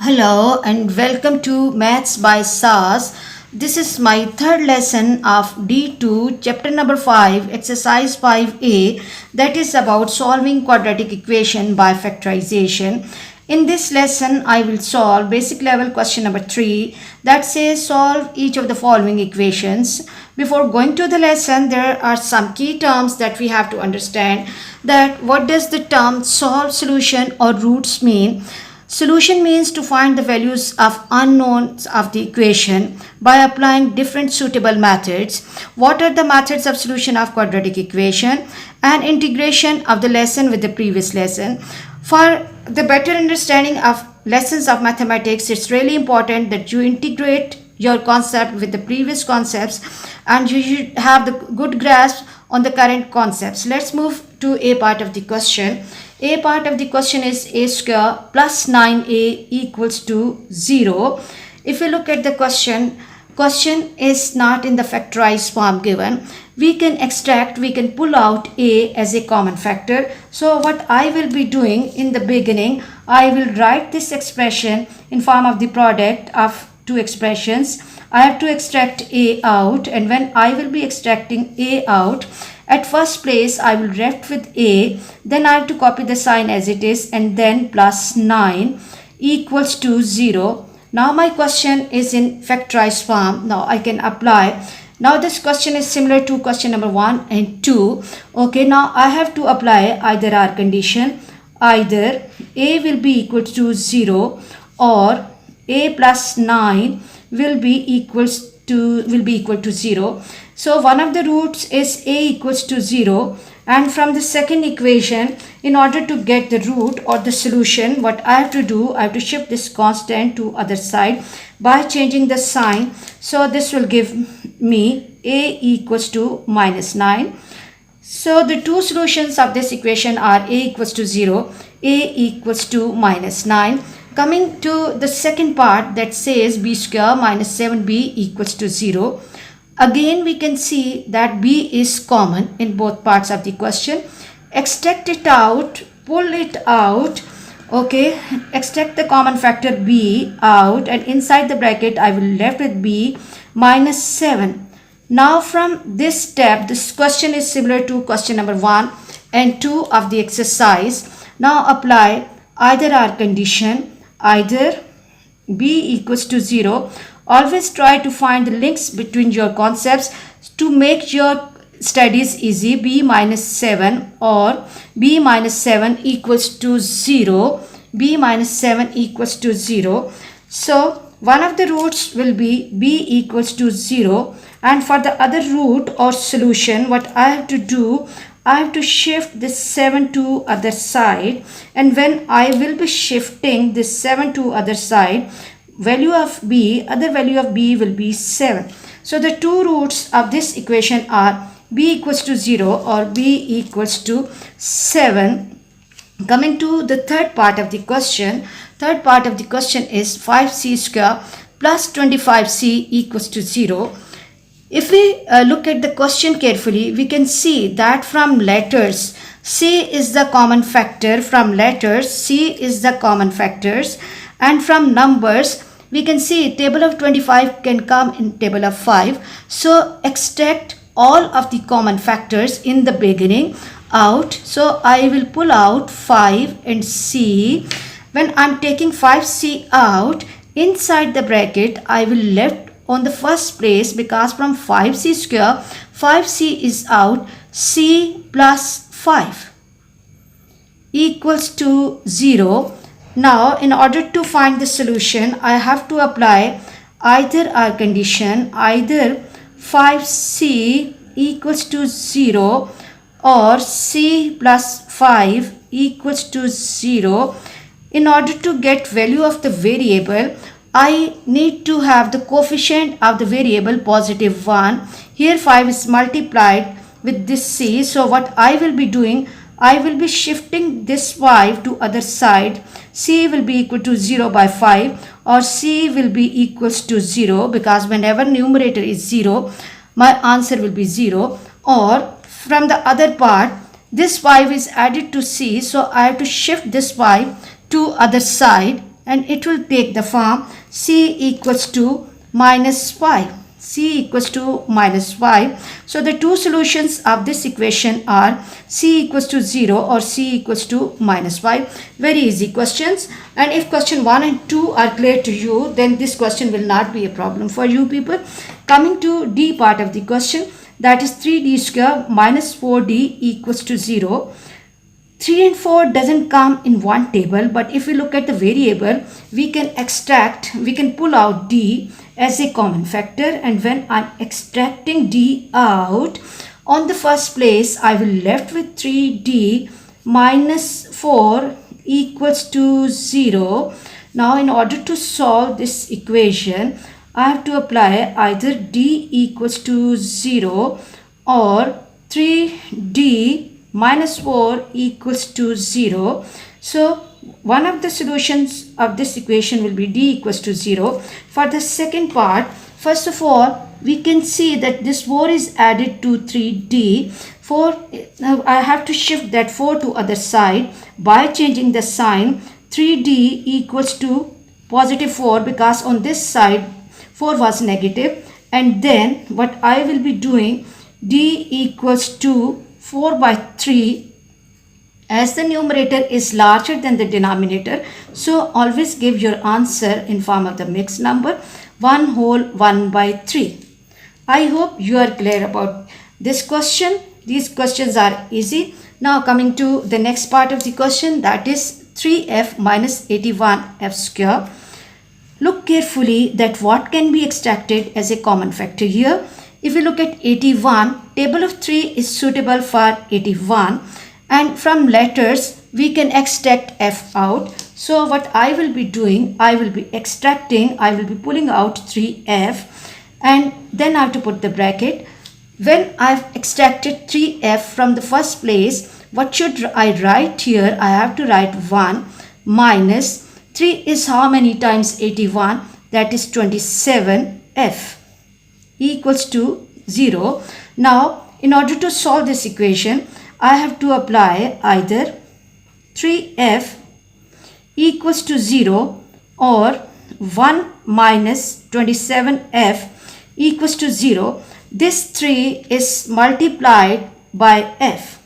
Hello and welcome to Maths by SAS. This is my third lesson of D2 chapter number 5 exercise 5a, that is about solving quadratic equation by factorization. In this lesson I will solve basic level question number 3 that says solve each of the following equations. Before going to the lesson, there are some key terms that we have to understand. That what does the term solve, solution or roots mean? Solution means to find the values of unknowns of the equation by applying different suitable methods. What are the methods of solution of quadratic equation? And integration of the lesson with the previous lesson. For the better understanding of lessons of mathematics, it's really important that you integrate your concept with the previous concepts and you should have the good grasp on the current concepts. Let's move to a part of the question. A part of the question is a square plus 9a equals to 0. If you look at the question is not in the factorized form given. We can pull out a as a common factor. So what I will be doing in the beginning, I will write this expression in form of the product of two expressions. I have to extract a out, and when I will be extracting a out, at first place I will left with a, then I have to copy the sign as it is, and then plus 9 equals to 0. Now my question is in factorized form. Now I can apply. Now this question is similar to question number 1 and 2. Okay, now I have to apply either our condition, either a will be equal to 0 or a plus 9 will be equal to 0. So one of the roots is a equals to 0, and from the second equation, in order to get the root or the solution, what I have to do, I have to shift this constant to other side by changing the sign. So this will give me a equals to minus 9. So the two solutions of this equation are a equals to 0, a equals to minus 9. Coming to the second part that says b square minus 7b equals to 0. Again we can see that b is common in both parts of the question. Extract it out, pull it out. Okay, extract the common factor b out, and inside the bracket I will left with b minus 7. Now from this step, this question is similar to question number 1 and 2 of the exercise. Now apply either our condition, either b equals to 0. Always try to find the links between your concepts to make your studies easy. B minus 7 or b minus 7 equals to 0. B minus 7 equals to 0. So one of the roots will be b equals to 0, and for the other root or solution, what I have to do, I have to shift this 7 to other side, and when I will be shifting this 7 to other side, value of b, other value of b will be 7. So the two roots of this equation are b equals to 0 or b equals to 7. Coming to the third part of the question. Third part of the question is 5c square plus 25c equals to 0. If we look at the question carefully, we can see that from letters, c is the common factor. From letters, c is the common factors, and from numbers, we can see table of 25 can come in table of 5. So extract all of the common factors in the beginning out. So I will pull out 5 and c. When I'm taking 5c out, inside the bracket I will left on the first place, because from 5c square, 5c is out, c plus 5 equals to 0. Now in order to find the solution, I have to apply either our condition, either 5c equals to 0 or c plus 5 equals to 0. In order to get value of the variable, I need to have the coefficient of the variable positive 1. Here 5 is multiplied with this c. So what I will be doing, I will be shifting this 5 to other side. C will be equal to 0 by 5, or c will be equals to 0, because whenever numerator is 0, my answer will be 0. Or from the other part, this 5 is added to c, so I have to shift this 5 to other side, and it will take the form c equals to minus 5. C equals to minus 5. So the two solutions of this equation are C equals to 0 or C equals to minus 5. Very easy questions. And if question 1 and 2 are clear to you, then this question will not be a problem for you people. Coming to D part of the question, that is 3d square minus 4d equals to 0. 3 and 4 doesn't come in one table, but if we look at the variable, we can pull out d as a common factor, and when I'm extracting d out, on the first place I will left with 3d minus 4 equals to 0. Now in order to solve this equation, I have to apply either d equals to 0 or 3d minus 4 equals to 0. So one of the solutions of this equation will be d equals to 0. For the second part, first of all, we can see that this 4 is added to 3d. Now I have to shift that 4 to other side by changing the sign. 3d equals to positive 4 because on this side 4 was negative, and then what I will be doing, d equals to 4 by 3, as the numerator is larger than the denominator, so always give your answer in form of the mixed number, 1 whole 1 by 3. I hope you are clear about this question. These questions are easy. Now coming to the next part of the question, that is 3f minus 81f square. Look carefully that what can be extracted as a common factor here. If you look at 81, table of 3 is suitable for 81, and from letters we can extract f out. So what I will be doing, I will be pulling out 3f, and then I have to put the bracket. When I've extracted 3f from the first place, what should I write here? I have to write 1 minus 3 is how many times 81? That is 27f equals to 0. Now in order to solve this equation, I have to apply either 3f equals to 0 or 1 minus 27f equals to 0. This 3 is multiplied by f.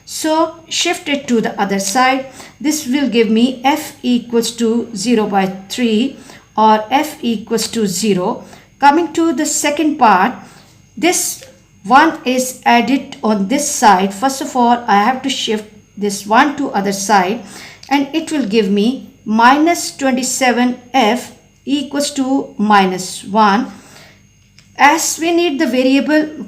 So shift it to the other side. This will give me f equals to 0 by 3 or f equals to 0. Coming to the second part, this 1 is added on this side. First of all, I have to shift this 1 to other side, and it will give me minus 27f equals to minus 1. As we need the variable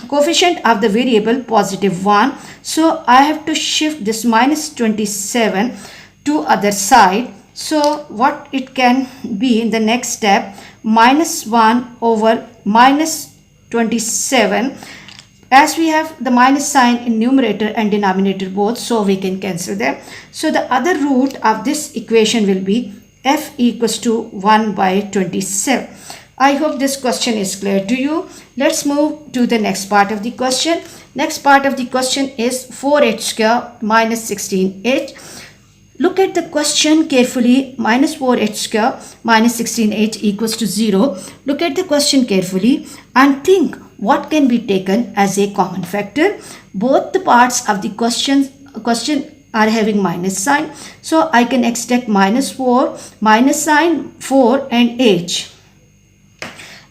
coefficient of the variable positive 1, so I have to shift this minus 27 to other side. So what it can be in the next step, minus 1 over minus 27. As we have the minus sign in numerator and denominator both, so we can cancel them. So the other root of this equation will be f equals to 1 by 27. I hope this question is clear to you. Let's move to the next part of the question. Next part of the question is 4h square minus 16h. Look at the question carefully. Minus 4h square minus 16h equals to 0. Look at the question carefully and think what can be taken as a common factor. Both the parts of the question are having minus sign. So I can extract minus 4, minus sign 4 and h.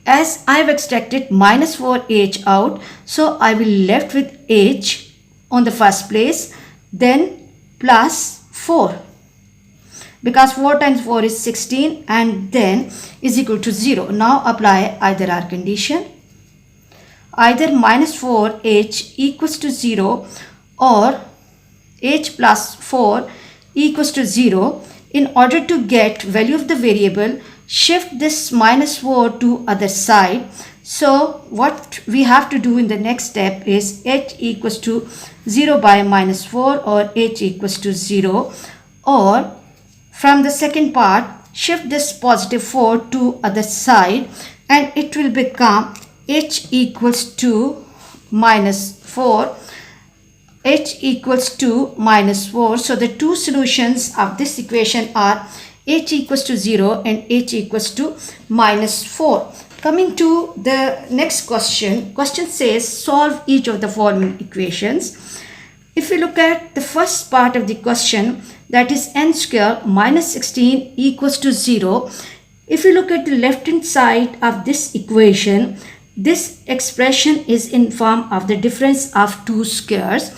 As I have extracted minus 4h out, so I will left with h on the first place, then plus 4, because 4 times 4 is 16, and then is equal to 0. Now apply either our condition, either minus 4h equals to 0 or h plus 4 equals to 0. In order to get value of the variable, shift this minus 4 to other side. So what we have to do in the next step is h equals to 0 by minus 4 or h equals to 0, or from the second part, shift this positive 4 to other side, and it will become h equals to minus 4. H equals to minus 4. So the two solutions of this equation are h equals to 0 and h equals to minus 4. Coming to the next question, question says solve each of the following equations. If we look at the first part of the question, that is n square minus 16 equals to 0. If you look at the left hand side of this equation, this expression is in form of the difference of two squares.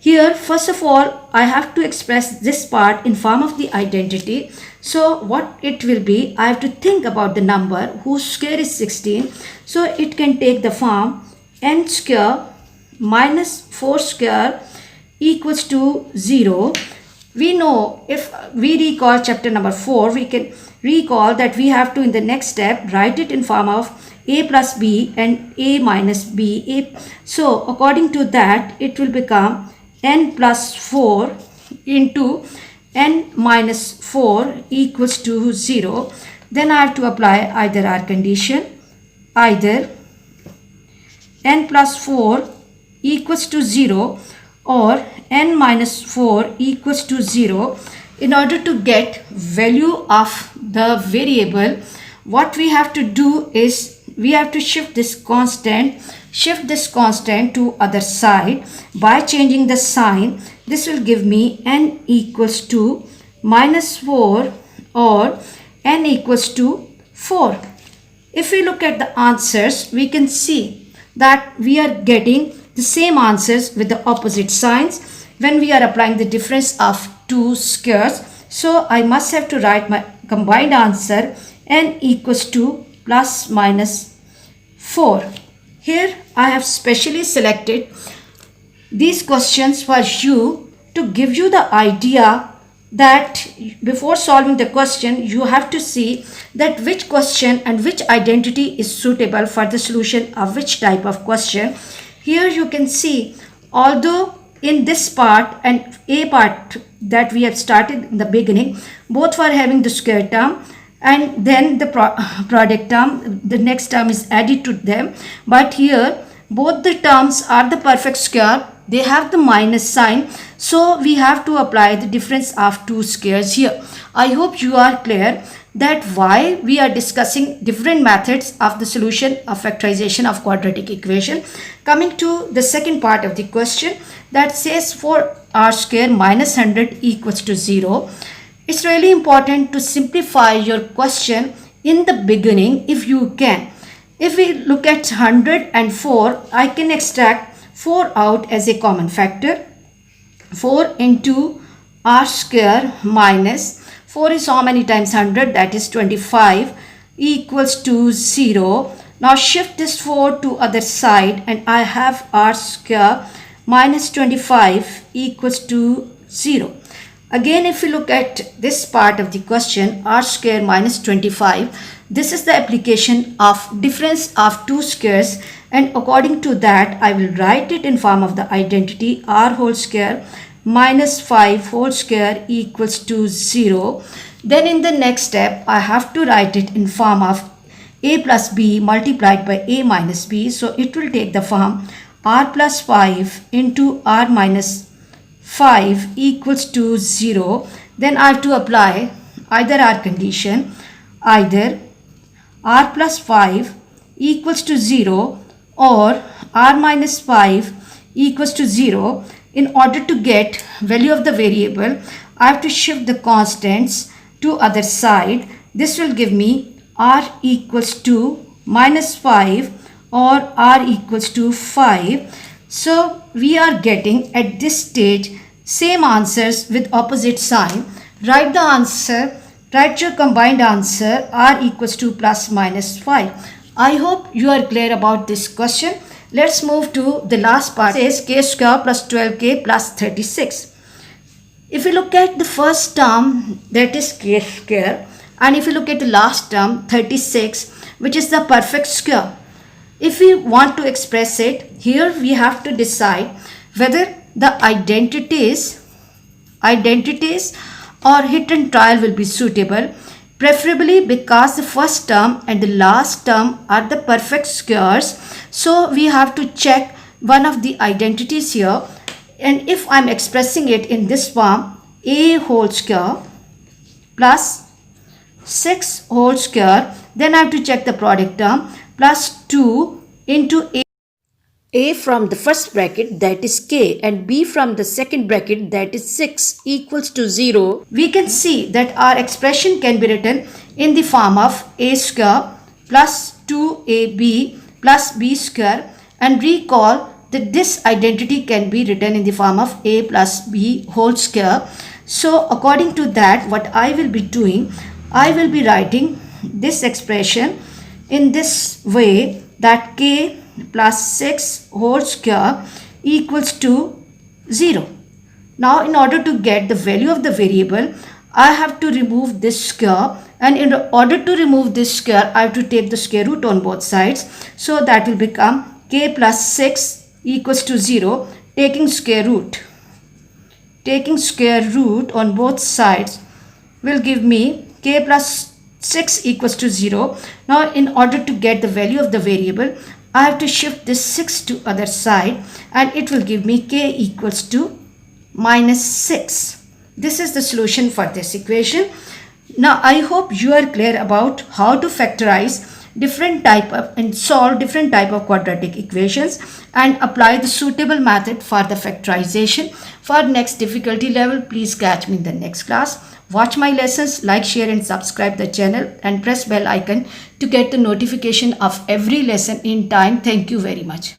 Here, first of all, I have to express this part in form of the identity. So what it will be, I have to think about the number whose square is 16. So it can take the form n square minus 4 square equals to 0. We know, if we recall chapter number 4, we can recall that we have to, in the next step, write it in form of a plus b and a minus b. So according to that, it will become n plus 4 into n minus 4 equals to 0. Then I have to apply either our condition, either n plus 4 equals to 0 or n minus 4 equals to 0. In order to get value of the variable, what we have to do is we have to shift this constant to other side by changing the sign. This will give me n equals to minus 4 or n equals to 4. If we look at the answers, we can see that we are getting the same answers with the opposite signs when we are applying the difference of two squares. So I must have to write my combined answer n equals to plus minus 4. Here I have specially selected these questions for you to give you the idea that before solving the question, you have to see that which question and which identity is suitable for the solution of which type of question. Here you can see, although in this part and a part that we have started in the beginning, both were having the square term and then the product term, the next term is added to them. But here both the terms are the perfect square, they have the minus sign, so we have to apply the difference of two squares here. I hope you are clear that why we are discussing different methods of the solution of factorization of quadratic equation. Coming to the second part of the question, that says for r square minus 100 equals to 0. It's really important to simplify your question in the beginning if you can. If we look at 100 and 4, I can extract 4 out as a common factor. 4 into r square minus 4 is how many times 100, that is 25, equals to 0. Now shift this 4 to other side and I have r square minus 25 equals to 0. Again, if we look at this part of the question, r square minus 25, this is the application of difference of two squares, and according to that I will write it in form of the identity r whole square minus 5 whole square equals to 0. Then in the next step I have to write it in form of a plus b multiplied by a minus b. So it will take the form r plus 5 into r minus 5 equals to 0. Then I have to apply either our condition, either r plus 5 equals to 0 or r minus 5 equals to 0. In order to get value of the variable, I have to shift the constants to other side. This will give me r equals to minus 5 or r equals to 5. So we are getting at this stage same answers with opposite sign. Write the answer, write your combined answer r equals to plus minus 5. I hope you are clear about this question. Let's move to the last part. It says k square plus 12k plus 36. If you look at the first term, that is k square, and if you look at the last term 36, which is the perfect square, if we want to express it, here we have to decide whether the identities or hit and trial will be suitable, preferably because the first term and the last term are the perfect squares. So we have to check one of the identities here, and if I'm expressing it in this form, a whole square plus 6 whole square. Then I have to check the product term. Plus 2 into a from the first bracket, that is k, and b from the second bracket, that is 6, equals to 0. We can see that our expression can be written in the form of a square plus 2ab plus b square, and recall that this identity can be written in the form of a plus b whole square. So according to that, what I will be doing, I will be writing this expression in this way, that k plus 6 whole square equals to 0. Now in order to get the value of the variable, I have to remove this square, and in order to remove this square, I have to take the square root on both sides. So that will become k plus 6 equals to 0, taking square root. Taking square root on both sides will give me k plus 6 equals to 0. Now in order to get the value of the variable, I have to shift this 6 to other side, and it will give me k equals to minus 6. This is the solution for this equation. Now I hope you are clear about how to factorize different type of and solve different type of quadratic equations and apply the suitable method for the factorization. For next difficulty level, please catch me in the next class. Watch my lessons, like, share and subscribe the channel, and press bell icon to get the notification of every lesson in time. Thank you very much.